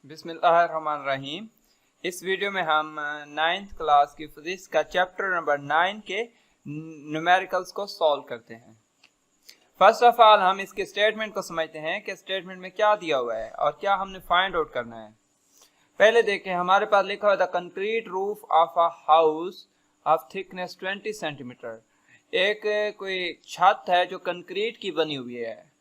बिस्मिल्लाहिर्रहमानिर्रहीम। इस वीडियो में हम 9th क्लास की फिजिक्स का चैप्टर नंबर 9 के न्यूमेरिकल्स को सॉल्व करते हैं। फर्स्ट ऑफ ऑल हम इसके स्टेटमेंट को समझते हैं कि स्टेटमेंट में क्या दिया हुआ है और क्या हमने फाइंड आउट करना है। पहले देखें, हमारे पास लिखा हुआ the concrete roof of a house of thickness 20 centimetre. एक कोई छत है जो कंक्रीट की बनी हुई है,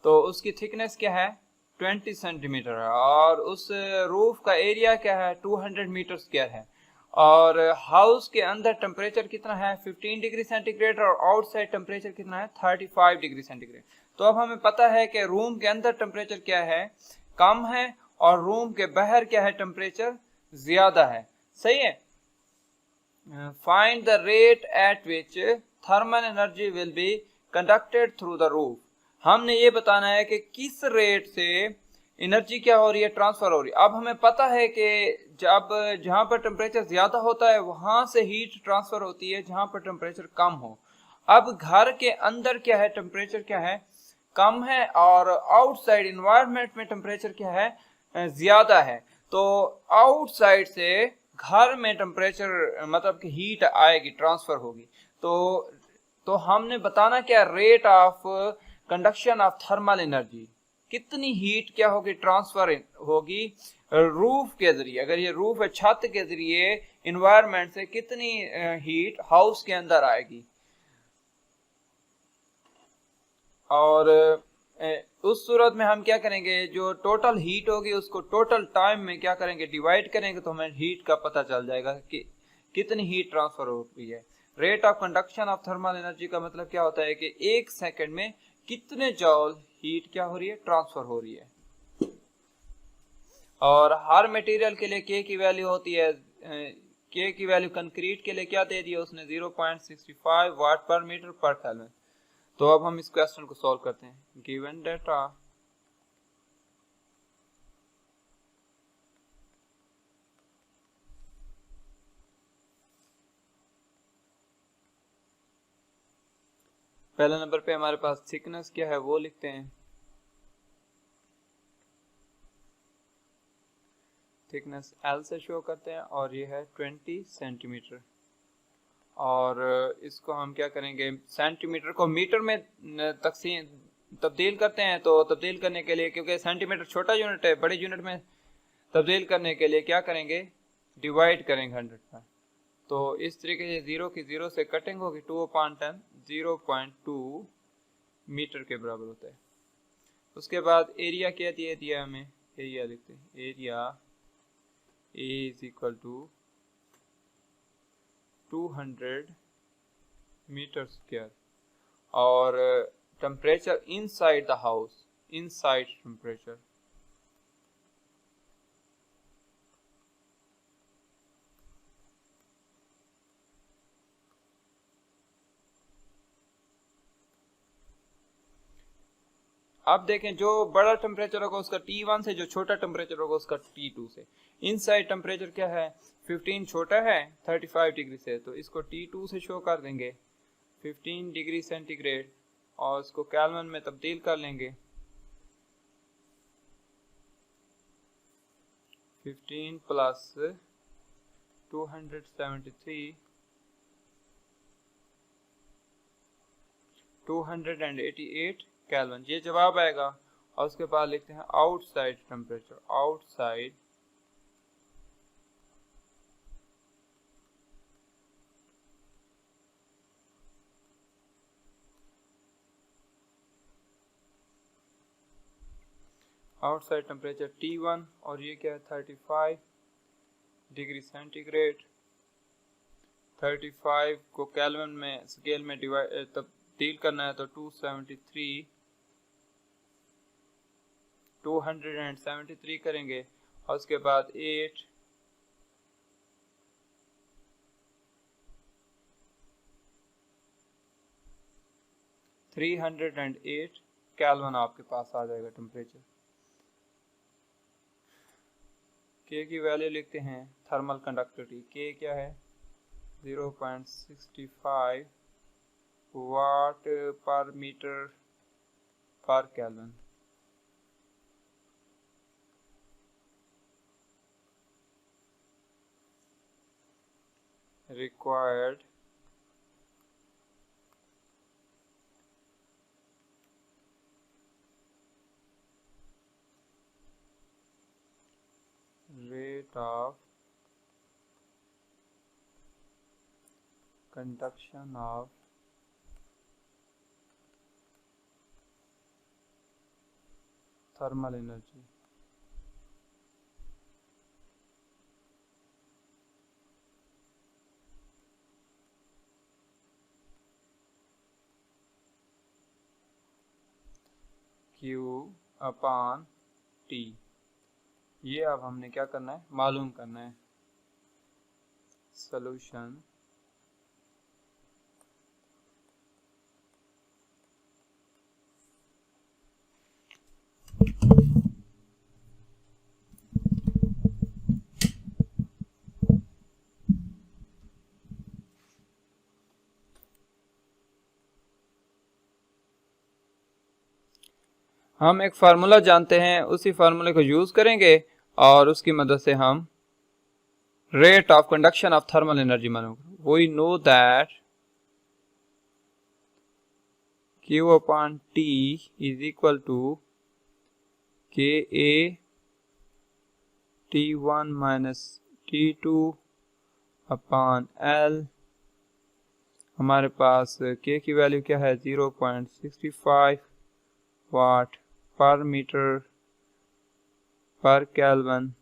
तो उसकी थिकनेस क्या है 20 सेंटीमीटर है और उस रूफ का एरिया क्या है 200 मीटर स्क्वायर है और हाउस के अंदर टेम्परेचर कितना है 15 डिग्री सेंटीग्रेड और आउटसाइड टेम्परेचर कितना है 35 डिग्री सेंटीग्रेड। तो अब हमें पता है कि रूम के अंदर टेम्परेचर क्या है कम है और रूम के बाहर क्या है टेम्परेचर ज्यादा है। सही है। Find the rate at which thermal energy will be conducted through the roof. हमने ये बताना है कि किस रेट से एनर्जी क्या हो रही है ट्रांसफर हो रही है। अब हमें पता है कि जब जहां पर टेम्परेचर ज्यादा होता है वहां से हीट ट्रांसफर होती है जहां पर टेम्परेचर कम हो। अब घर के अंदर क्या है टेम्परेचर क्या है कम है और आउटसाइड इन्वायरमेंट में टेम्परेचर क्या है ज्यादा है। तो आउटसाइड से घर में टेम्परेचर मतलब कि हीट आएगी ट्रांसफर होगी। तो हमने बताना क्या rate of conduction of thermal energy, कितनी हीट क्या होगी ट्रांसफर होगी रूफ के जरिए। अगर ये रूफ है छत के जरिए इन्वायरमेंट से कितनी हीट हाउस के अंदर आएगी। और उस सूरत में हम क्या करेंगे, जो टोटल हीट होगी उसको टोटल टाइम में क्या करेंगे डिवाइड करेंगे तो हमें हीट का पता चल जाएगा कि कितनी हीट ट्रांसफर हो रही है। Rate of conduction of thermal energy का मतलब क्या होता है कि एक सेकंड में कितने जॉल हीट क्या हो रही है ट्रांसफर हो रही है। और हर मटेरियल के लिए के की वैल्यू होती है, के की वैल्यू कंक्रीट के लिए क्या दे दी है उसने 0.65 watt per metre per kelvin. तो अब हम इस क्वेश्चन को सॉल्व करते हैं। गिवन डेटा पहले नंबर पे हमारे पास थिकनेस क्या है वो लिखते हैं। थिकनेस L से शो करते हैं और ये है 20 सेंटीमीटर। और इसको हम क्या करेंगे सेंटीमीटर को मीटर में तकसीम तब्दील करते हैं। तो तब्दील करने के लिए, क्योंकि सेंटीमीटर छोटा यूनिट है, बड़े यूनिट में तब्दील करने के लिए क्या करेंगे डिवाइड करेंगे 100 पर। तो इस तरीके से 0 की 0 से कटिंग होगी 2/10 0.2 मीटर के बराबर होता है। उसके बाद एरिया क्या दिया हमें, एरिया लिखते हैं। Area A is equal to 200 metre square और temperature inside the house, inside temperature अब देखें जो बड़ा टेम्परेचर होगा उसका T1 से, जो छोटा टेम्परेचर होगा उसका T2 से। इनसाइड टेम्परेचर क्या है 15 छोटा है 35 डिग्री से, तो इसको T2 से शो कर देंगे 15 डिग्री सेंटीग्रेड और इसको केल्विन में तब्दील कर लेंगे। 15 प्लस 273 288 केल्विन, ये जवाब आएगा। और उसके बाद लिखते हैं outside temperature. Outside outside temperature T1 और ये क्या है 35 डिग्री सेंटीग्रेड। 35 को केल्विन में स्केल में डिवाइड तब्दील करना है तो 273 करेंगे और उसके बाद 8 308 केल्विन आपके पास आ जाएगा टेम्परेचर। के की वैल्यू लिखते हैं थर्मल कंडक्टिविटी। के क्या है 0.65 watt per metre per kelvin. required rate of conduction of thermal energy. Q upon T। ये अब हमने क्या करना है, मालूम करना है। सॉल्यूशन हम एक फार्मूला जानते हैं, उसी फार्मूले को यूज करेंगे और उसकी मदद से हम rate of conduction of thermal energy मालूम। We know that Q upon T is equal to KA T1 minus T2 upon L। हमारे पास K की वैल्यू क्या है, 0.65 watt per metre per kelvin.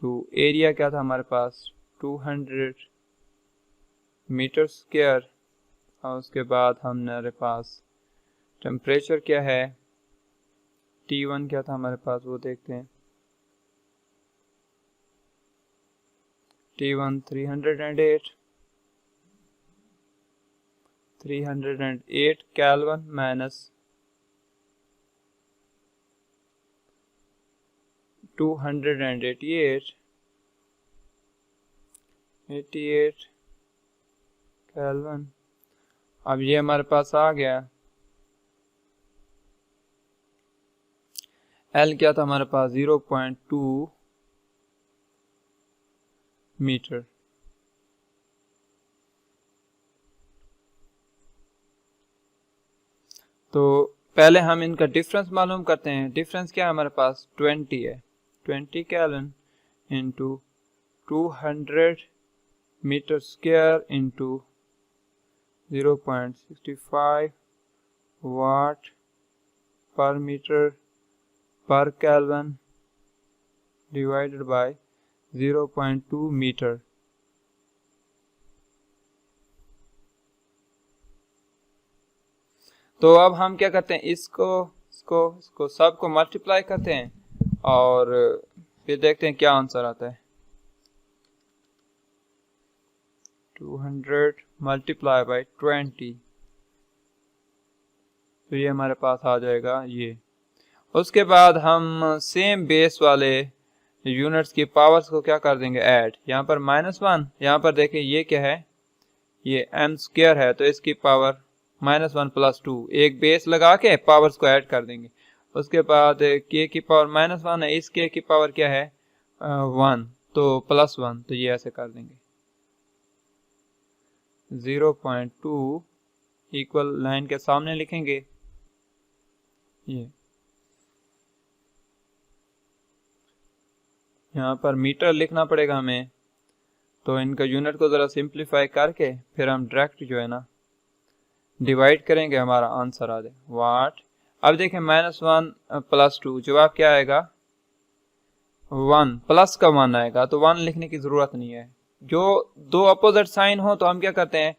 तो एरिया क्या था हमारे पास, 200 मीटर स्क्वायर। और उसके बाद हमारे पास टेम्परेचर क्या है, T1 क्या था हमारे पास वो देखते हैं। T1 308 kelvin minus 288 kelvin. अब ये हमारे पास आ गया। L क्या था हमारे पास, 0.2 मीटर। तो पहले हम इनका डिफरेंस मालूम करते हैं। डिफरेंस क्या है हमारे पास, 20 है। 20 kelvin into 200 metre square into 0.65 watt per metre per kelvin divided by 0.2 metre. तो अब हम क्या करते हैं, इसको सबको मल्टीप्लाई करते हैं और फिर देखते हैं क्या आंसर आता है। 200 मल्टीप्लाई बाय 20, तो ये हमारे पास आ जाएगा ये। उसके बाद हम सेम बेस वाले यूनिट्स की पावर्स को क्या कर देंगे, ऐड। यहाँ पर -1, यहाँ पर देखें ये क्या है, ये m स्क्वायर है, तो इसकी पावर -1 + 2, एक बेस लगा के पावर्स को ऐड कर देंगे। उसके बाद k की पावर -1 है, इस k की पावर क्या है 1, तो +1, तो ये ऐसे कर देंगे। 0.2 इक्वल लाइन के सामने लिखेंगे ये। यहाँ पर मीटर लिखना पड़ेगा हमें, तो इनका यूनिट को ज़रा सिंप्लीफाई करके फिर हम डायरेक्ट जो है ना डिवाइड करेंगे, हमारा आंसर आ जाए वाट। अब देखें -1 + 2, जवाब क्या आएगा 1, प्लस का 1 आएगा, तो 1 लिखने की ज़रूरत नहीं है। जो दो अपोजिट साइन हो तो हम क्या करते हैं,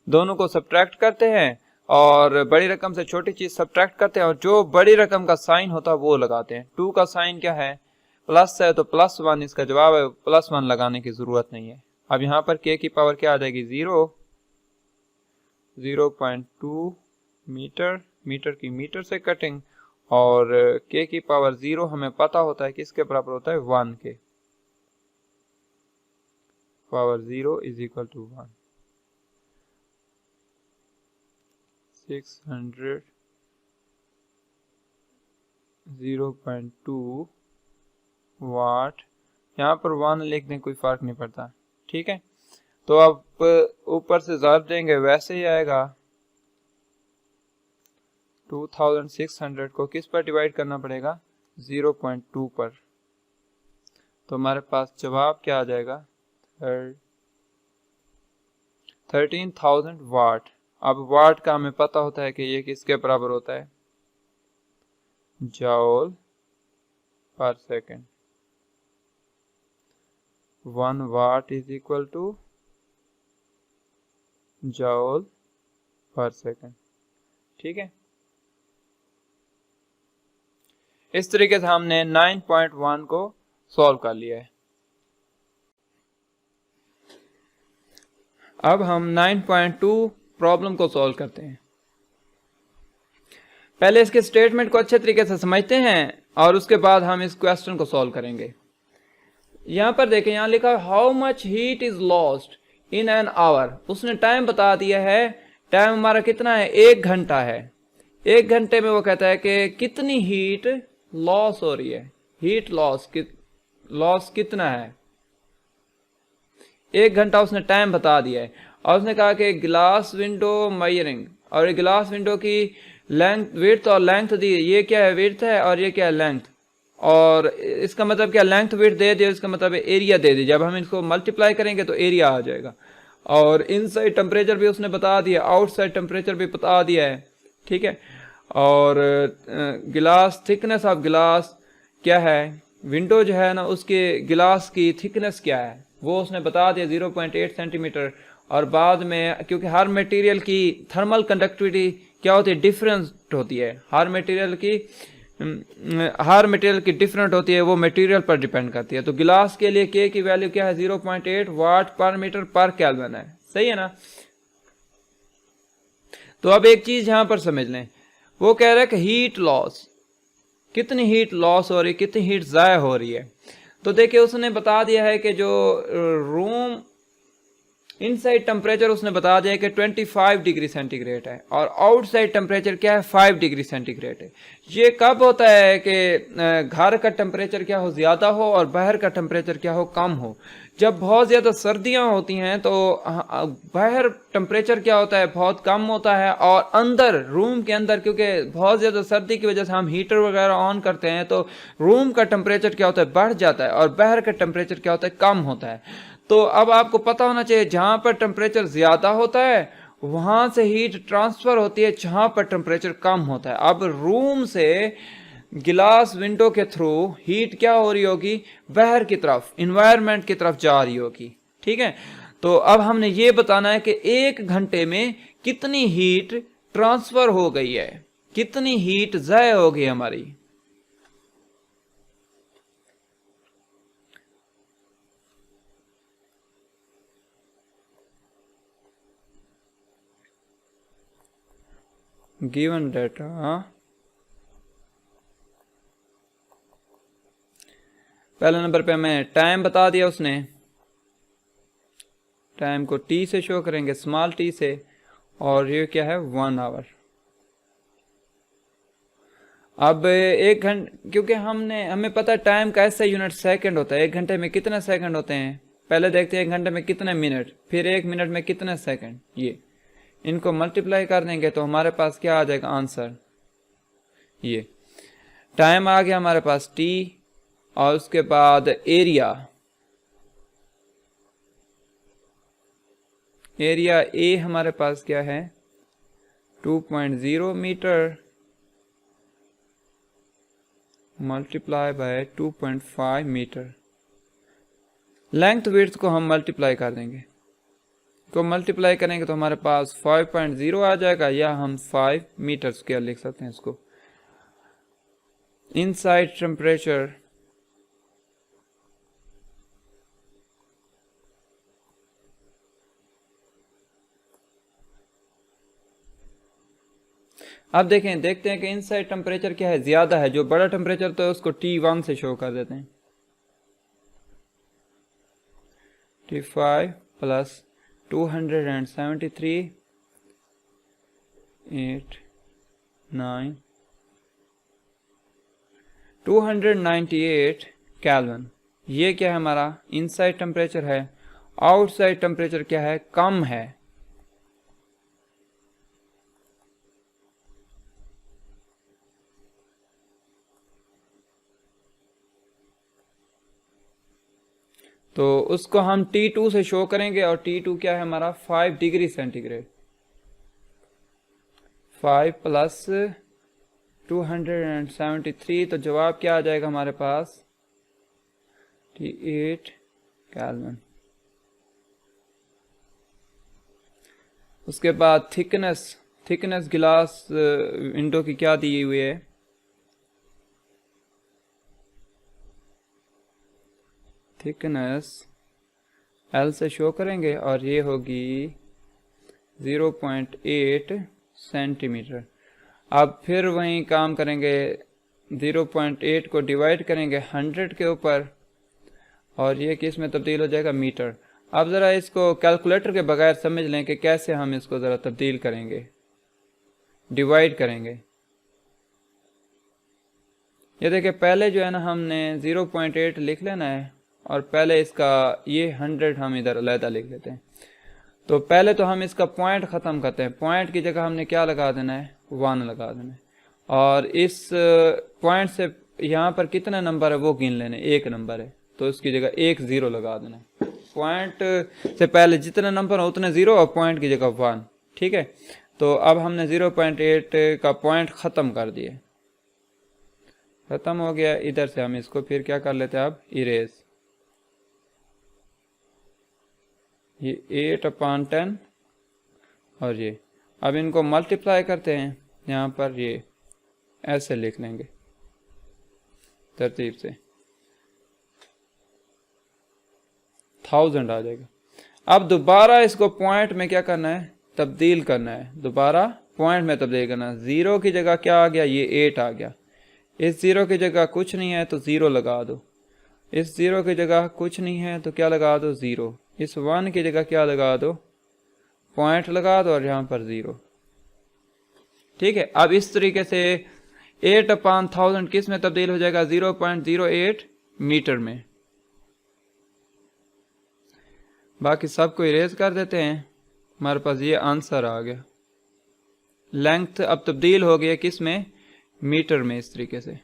दोनों को सब्ट्रैक्ट करते हैं और बड़ी रकम से छोटी चीज़ सब्ट्रैक्ट करते हैं और जो बड़ी रकम का साइन होता है वो लगाते हैं। 2 का साइन क्या है, प्लस है, तो +1 इसका जवाब है, +1 लगाने की ज़रूरत नहीं है। अब यहाँ पर k की पावर क्या आ जाएगी 0.2 मीटर, मीटर की मीटर से कटिंग, और k की पावर 0 हमें पता होता है किसके बराबर होता है 1 के। Power 0 is equal to 1। 600 0.2 watt, यहाँ पर 1 लिख दें कोई फर्क नहीं पड़ता, ठीक है। तो आप ऊपर से ज़रब देंगे वैसे ही आएगा। 2600 को किस पर डिवाइड करना पड़ेगा? 0.2 पर। तो हमारे पास जवाब क्या आ जाएगा? 13,000 वाट। अब वाट का हमें पता होता है कि ये किसके बराबर होता है? Joule per second. 1 watt is equal to joule per second. ठीक है, इस तरीके से हमने 9.1 को सॉल्व कर लिया है। अब हम 9.2 प्रॉब्लम को सॉल्व करते हैं। पहले इसके स्टेटमेंट को अच्छे तरीके से समझते हैं और उसके बाद हम इस क्वेश्चन को सॉल्व करेंगे। यहां पर देखें, यहां लिखा है how much heat is lost in an hour. उसने टाइम बता दिया है। टाइम हमारा कितना है? 1 घंटा है। 1 घंटे में वो कहता है कि कितनी हीट लॉस हो रही है। हीट लॉस कितना है? 1 घंटा उसने टाइम बता दिया है। और उसने कहा कि ग्लास विंडो मेजरिंग, और ग्लास विंडो की लेंथ, विड्थ और लेंथ दी। ये क्या है? विड्थ है और ये क्या है? लेंथ। और इसका मतलब क्या? लेंथ विड्थ दे दिया, इसका मतलब एरिया दे दी। जब हम इसको मल्टीप्लाई करेंगे तो एरिया आ जाएगा। और इनसाइड टेम्परेचर भी उसने बता दिया, आउटसाइड टेम्परेचर भी बता दिया है। ठीक है, और गिलास, थिकनेस ऑफ गिलास क्या है? विंडो जो है ना, उसके गिलास की थिकनेस क्या है वो उसने बता दिया, 0.8 सेंटीमीटर। और बाद में, क्योंकि हर मटेरियल की थर्मल कंडक्टिविटी क्या होती है? डिफरेंट होती है। हर मटेरियल की डिफरेंट होती है, वो मटेरियल पर डिपेंड करती है। तो गिलास के लिए के की वैल्यू क्या है? 0.8 वाट पर मीटर पर केल्विन है। सही है ना? तो अब एक चीज यहां पर समझ लें, वो कह रहा है कि हीट लॉस, कितनी हीट लॉस हो रही है, कितनी हीट ज़ाया हो रही है। तो देखिए, उसने बता दिया है कि जो रूम इनसाइड टेम्परेचर उसने बता दिया है कि 25 डिग्री सेंटीग्रेड है, और आउटसाइड टेम्परेचर क्या है? 5 डिग्री सेंटीग्रेड है। ये कब होता है कि घर का टेम्परेचर क्या हो? ज़्यादा हो, और बाहर का टेम्परेचर क्या हो? कम हो। जब बहुत ज़्यादा सर्दियां होती हैं तो बाहर टेम्परेचर क्या होता है? बहुत कम होता है, और अंदर, रूम के अंदर, क्योंकि बहुत ज़्यादा सर्दी की वजह से हम हीटर वगैरह ऑन करते हैं, तो रूम का टेम्परेचर क्या होता है? बढ़ जाता है, और बाहर का टेम्परेचर क्या होता है? कम होता है। तो अब आपको पता होना चाहिए, जहां पर टेम्परेचर ज्यादा होता है वहां से हीट ट्रांसफर होती है, जहां पर टेम्परेचर कम होता है। अब रूम से गिलास विंडो के थ्रू हीट क्या हो रही होगी? बाहर की तरफ, इन्वायरमेंट की तरफ जा रही होगी। ठीक है, तो अब हमने ये बताना है कि 1 घंटे में कितनी हीट ट्रांसफर हो गई है, कितनी हीट ज़ाया हो गई हमारी। गिवन डेटा, पहले नंबर पे हमें टाइम बता दिया उसने। टाइम को टी से शो करेंगे, स्मॉल टी से, और ये क्या है? 1 आवर। अब 1 घंटे, क्योंकि हमें पता है टाइम का ऐसा यूनिट सेकंड होता है। 1 घंटे में कितने सेकंड होते हैं? पहले देखते हैं 1 घंटे में कितने मिनट, फिर 1 मिनट में कितने सेकंड। ये इनको मल्टीप्लाई कर देंगे तो हमारे पास क्या आ जाएगा? आंसर। ये टाइम आ गया हमारे पास टी, और उसके बाद एरिया ए हमारे पास क्या है? 2.0 metre multiply by 2.5 metre. Length width को हम मल्टीप्लाई कर देंगे, को मल्टीप्लाई करेंगे तो हमारे पास 5.0 आ जाएगा, या हम 5 मीटर स्क्वायर लिख सकते हैं इसको। इनसाइड टेम्परेचर अब देखते हैं कि इनसाइड टेम्परेचर क्या है? ज्यादा है। जो बड़ा टेम्परेचर तो है उसको T1 से शो कर देते हैं। T5 plus 273 8 9 298 kelvin. ये क्या है? हमारा इनसाइड टेम्परेचर है। आउटसाइड टेम्परेचर क्या है, कम है। तो उसको हम T2 से शो करेंगे, और T2 क्या है हमारा 5 डिग्री सेंटीग्रेड। 5 प्लस 273, तो जवाब क्या आ जाएगा हमारे पास, T8 केल्विन। उसके बाद थिकनेस गिलास विंडो की क्या दी हुई है, थिकनेस L से शो करेंगे, और ये होगी 0.8 सेंटीमीटर। अब फिर वहीं काम करेंगे, 0.8 को डिवाइड करेंगे 100 के ऊपर, और ये किस में तब्दील हो जाएगा, मीटर। अब ज़रा इसको कैलकुलेटर के बगैर समझ लें कि कैसे हम इसको ज़रा तब्दील करेंगे, डिवाइड करेंगे। ये देखिए, पहले जो है ना हमने 0.8 लिख लेना है, और पहले इसका ये 100 हम इधर अलहदा लिख लेते हैं। तो पहले तो हम इसका पॉइंट ख़त्म करते हैं, पॉइंट की जगह हमने क्या लगा देना है, 1 लगा देना है, और इस पॉइंट से यहाँ पर कितना नंबर है वो गिन लेने, 1 नंबर है, तो उसकी जगह 1 0 लगा देना है। पॉइंट से पहले जितने नंबर हो उतने 0, और पॉइंट की जगह 1। ठीक है, तो अब हमने 0.8 का पॉइंट ख़त्म कर दिए, ख़त्म हो गया। इधर से हम इसको फिर क्या कर लेते हैं, अब इरेज। ये 8/10, और ये अब इनको मल्टीप्लाई करते हैं, यहाँ पर ये ऐसे लिख लेंगे तरतीब से, 1000 आ जाएगा। अब दोबारा इसको पॉइंट में क्या करना है, तब्दील करना है, दोबारा पॉइंट में तब्दील करना है। 0 की जगह क्या आ गया, ये 8 आ गया। इस 0 की जगह कुछ नहीं है तो 0 लगा दो, इस 0 की जगह कुछ नहीं है तो क्या लगा दो, 0। इस 1 की जगह क्या लगा दो, पॉइंट लगा दो, और यहाँ पर 0। ठीक है, अब इस तरीके से 8/1000 किस में तब्दील हो जाएगा, 0.08 मीटर में। बाकी सबको इरेज कर देते हैं, हमारे पास ये आंसर आ गया। लेंथ अब तब्दील हो गया किस में, मीटर में, इस तरीके से।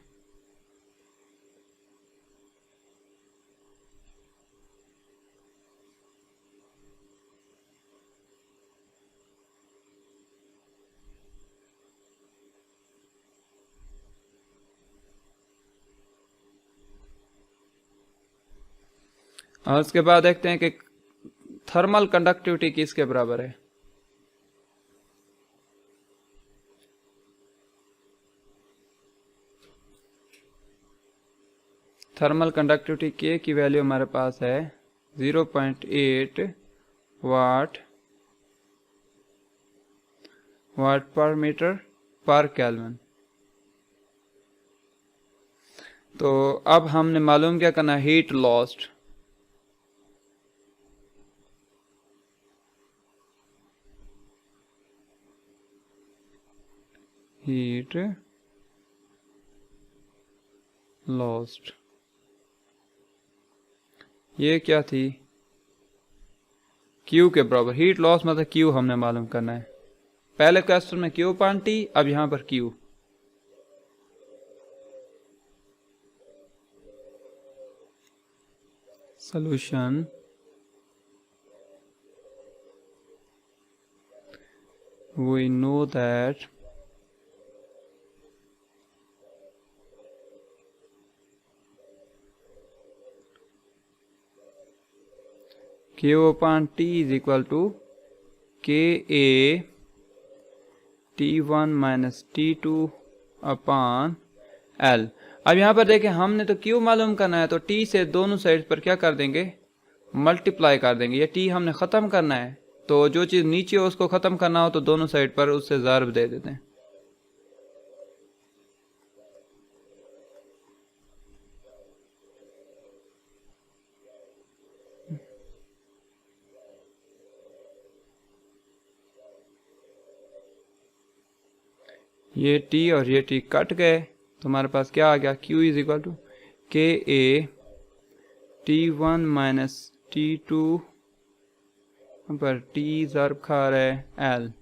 और उसके बाद देखते हैं कि थर्मल कंडक्टिविटी किसके बराबर है। थर्मल कंडक्टिविटी के की वैल्यू हमारे पास है 0.8 वाट पर मीटर पर केल्विन। तो अब हमने मालूम क्या करना, हीट लॉस्ट। हीट लॉस्ट ये क्या थी, Q के बराबर। हीट लॉस मतलब Q हमने मालूम करना है। पहले क्वेश्चन में Q/T, अब यहां पर Q। solution we know that Q/T is equal to Ka T1 minus T2 upon L। अब यहाँ पर देखें, हमने तो Q मालूम करना है, तो T से दोनों साइड पर क्या कर देंगे, मल्टीप्लाई कर देंगे। ये T हमने ख़त्म करना है, तो जो चीज़ नीचे हो उसको ख़त्म करना हो तो दोनों साइड पर उससे ज़र्ब दे देते हैं। ये T और ये T कट गए, तो हमारे पास क्या आ गया, Q is equal to Ka T1 minus T2 per T ज़र्ब खा रहा है एल।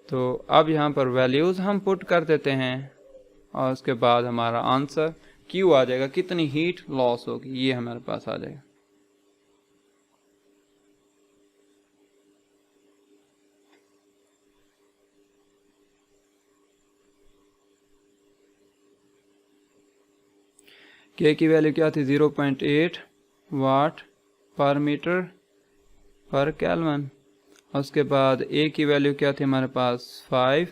तो अब यहाँ पर वैल्यूज़ हम पुट कर देते हैं और उसके बाद हमारा आंसर क्यू आ जाएगा, कितनी हीट लॉस होगी ये हमारे पास आ जाएगा। के की वैल्यू क्या थी 0.8 वाट पर मीटर पर केल्विन। उसके बाद ए की वैल्यू क्या थी हमारे पास 5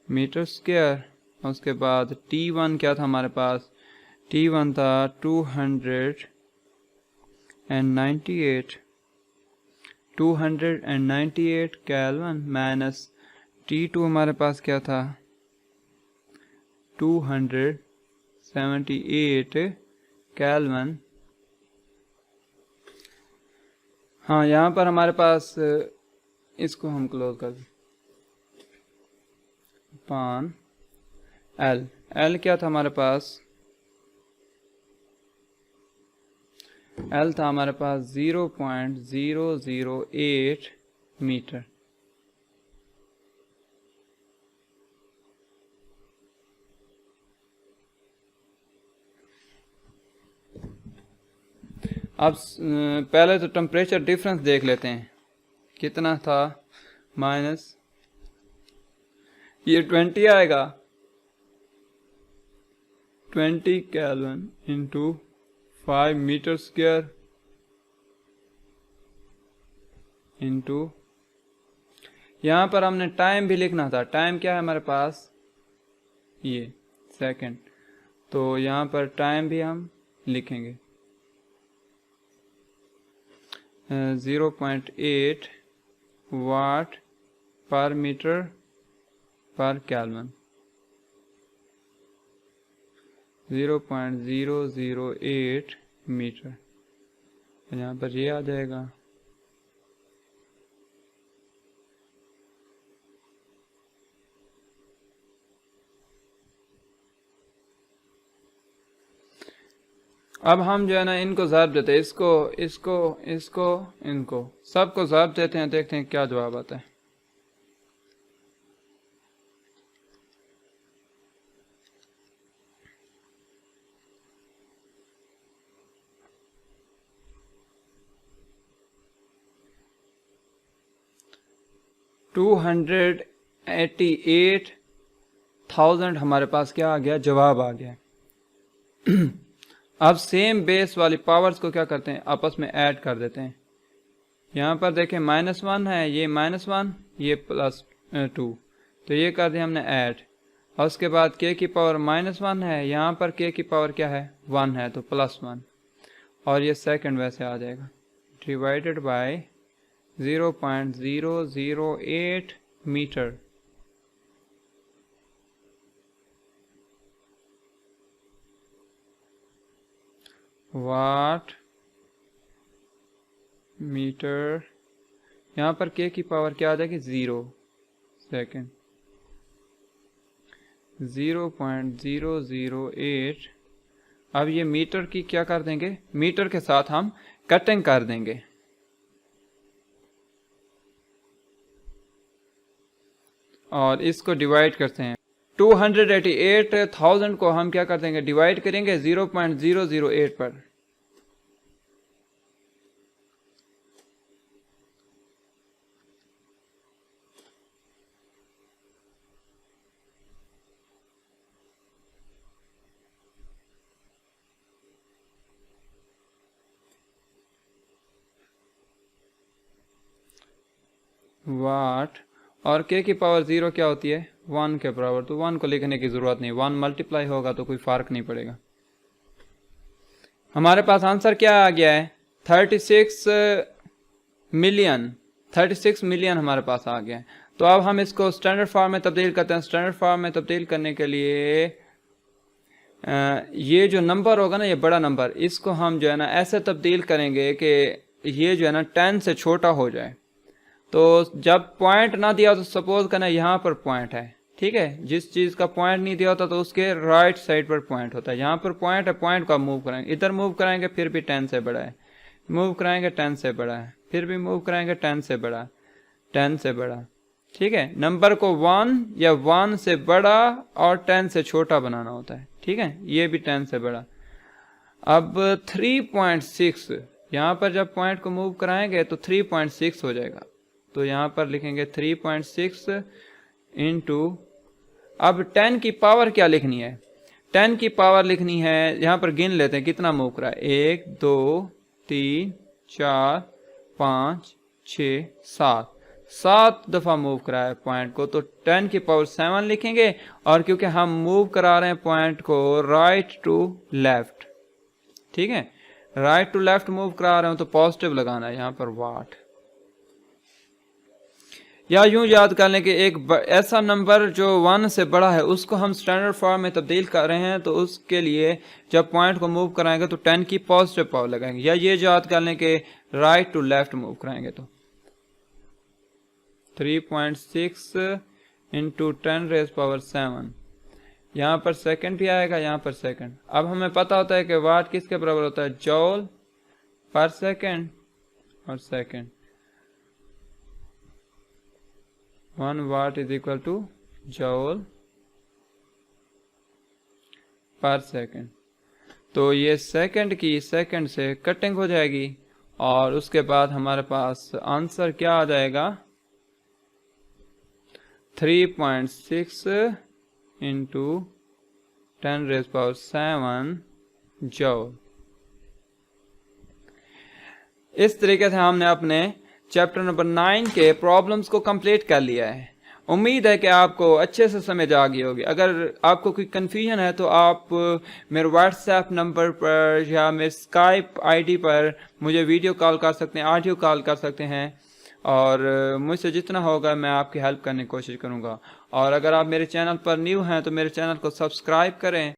मीटर स्क्वायर। उसके बाद T1 क्या था हमारे पास, T1 था 298 केल्विन माइनस T2 हमारे पास क्या था 278 केल्विन। हाँ यहाँ पर हमारे पास इसको हम क्लोज कर दें पान एल। एल क्या था हमारे पास, एल था हमारे पास 0.008 मीटर। अब पहले तो टेम्परेचर डिफरेंस देख लेते हैं कितना था, माइनस ये 20 आएगा, 20 kelvin into 5 metre square into, यहाँ पर हमने टाइम भी लिखना था। टाइम क्या है हमारे पास, ये सेकंड, तो यहाँ पर टाइम भी हम लिखेंगे 0.8 वाट per metre per kelvin, 0.008 metre. यहाँ पर ये आ जाएगा। अब हम जो है ना इनको ज़र्ब देते हैं, इसको इसको इसको इनको सबको ज़र्ब देते हैं, देखते हैं क्या जवाब आता है। $288,000 हमारे पास क्या आ गया, जवाब आ गया। अब सेम बेस वाली पावर्स को क्या करते हैं, आपस में ऐड कर देते हैं। यहाँ पर देखें -1 है, ये -1, ये +2, तो ये कर दिया हमने ऐड। और उसके बाद k की पावर -1 है, यहाँ पर k की पावर क्या है 1 है, तो +1, और ये सेकंड वैसे आ जाएगा, divided by 0.008 metre. Watt metre, यहाँ पर k की पावर क्या आ जाएगी 0 सेकेंड, 0.008। अब ये मीटर की क्या कर देंगे, मीटर के साथ हम कटिंग कर देंगे। और इसको डिवाइड करते हैं, 288,000 को हम क्या कर देंगे, डिवाइड करेंगे 0.008 पर। वाट, और k की पावर 0 क्या होती है 1 के बराबर, तो 1 को लिखने की जरूरत नहीं, 1 मल्टीप्लाई होगा तो कोई फर्क नहीं पड़ेगा। हमारे पास आंसर क्या आ गया है 36 मिलियन हमारे पास आ गया है। तो अब हम इसको स्टैंडर्ड फॉर्म में तब्दील करते हैं। स्टैंडर्ड फॉर्म में तब्दील करने के लिए ये जो नंबर होगा ना, ये बड़ा नंबर, इसको हम जो है ना ऐसे तब्दील करेंगे कि ये जो है ना 10 से छोटा हो जाए। तो जब पॉइंट ना दिया तो सपोज करना यहाँ पर पॉइंट है, ठीक है, जिस चीज़ का पॉइंट नहीं दिया होता तो उसके राइट साइड पर पॉइंट होता है। यहाँ पर पॉइंट है, पॉइंट को आप मूव कराएंगे, इधर मूव कराएंगे फिर भी 10 से बड़ा है, मूव कराएंगे 10 से बड़ा है, फिर भी मूव कराएंगे 10 से बड़ा, 10 से बड़ा, ठीक है। नंबर को 1 या 1 से बड़ा और 10 से छोटा बनाना होता है, ठीक है। ये भी 10 से बड़ा। अब 3.6 यहाँ पर जब पॉइंट को मूव कराएंगे तो 3.6 हो जाएगा, तो यहाँ पर लिखेंगे 3.6 इंटू, अब 10 की पावर क्या लिखनी है, 10 की पावर लिखनी है, यहाँ पर गिन लेते हैं कितना मूव करा है, 1 2 3 4 5 6 7, 7 दफा मूव करा है पॉइंट को, तो 10 की पावर 7 लिखेंगे। और क्योंकि हम मूव करा रहे हैं पॉइंट को राइट टू लेफ्ट, ठीक है, राइट टू लेफ्ट मूव करा रहे हो तो पॉजिटिव लगाना है यहाँ पर वाट। या यूं याद कर लें कि एक ऐसा नंबर जो 1 से बड़ा है उसको हम स्टैंडर्ड फॉर्म में तब्दील कर रहे हैं, तो उसके लिए जब पॉइंट को मूव कराएंगे तो 10 की पॉजिटिव पावर लगाएंगे। या ये याद कर लें कि राइट टू लेफ्ट मूव कराएंगे तो 3.6 इंटू 10⁻⁷, यहाँ पर सेकंड भी आएगा, यहाँ पर सेकंड। अब हमें पता होता है कि वाट किसके बराबर होता है, जॉल पर सेकंड और second. 1 watt is equal to joule per second. तो ये सेकंड की सेकंड से कटिंग हो जाएगी और उसके बाद हमारे पास आंसर क्या आ जाएगा, 3.6 इंटू 10⁻⁷ जॉल। इस तरीके से हमने अपने चैप्टर नंबर 9 के प्रॉब्लम्स को कंप्लीट कर लिया है। उम्मीद है कि आपको अच्छे से समझ आ गई होगी। अगर आपको कोई कन्फ्यूजन है तो आप मेरे व्हाट्सएप नंबर पर या मेरे स्काइप आईडी पर मुझे वीडियो कॉल कर सकते हैं, ऑडियो कॉल कर सकते हैं, और मुझसे जितना होगा मैं आपकी हेल्प करने की कोशिश करूंगा। और अगर आप मेरे चैनल पर न्यू हैं तो मेरे चैनल को सब्सक्राइब करें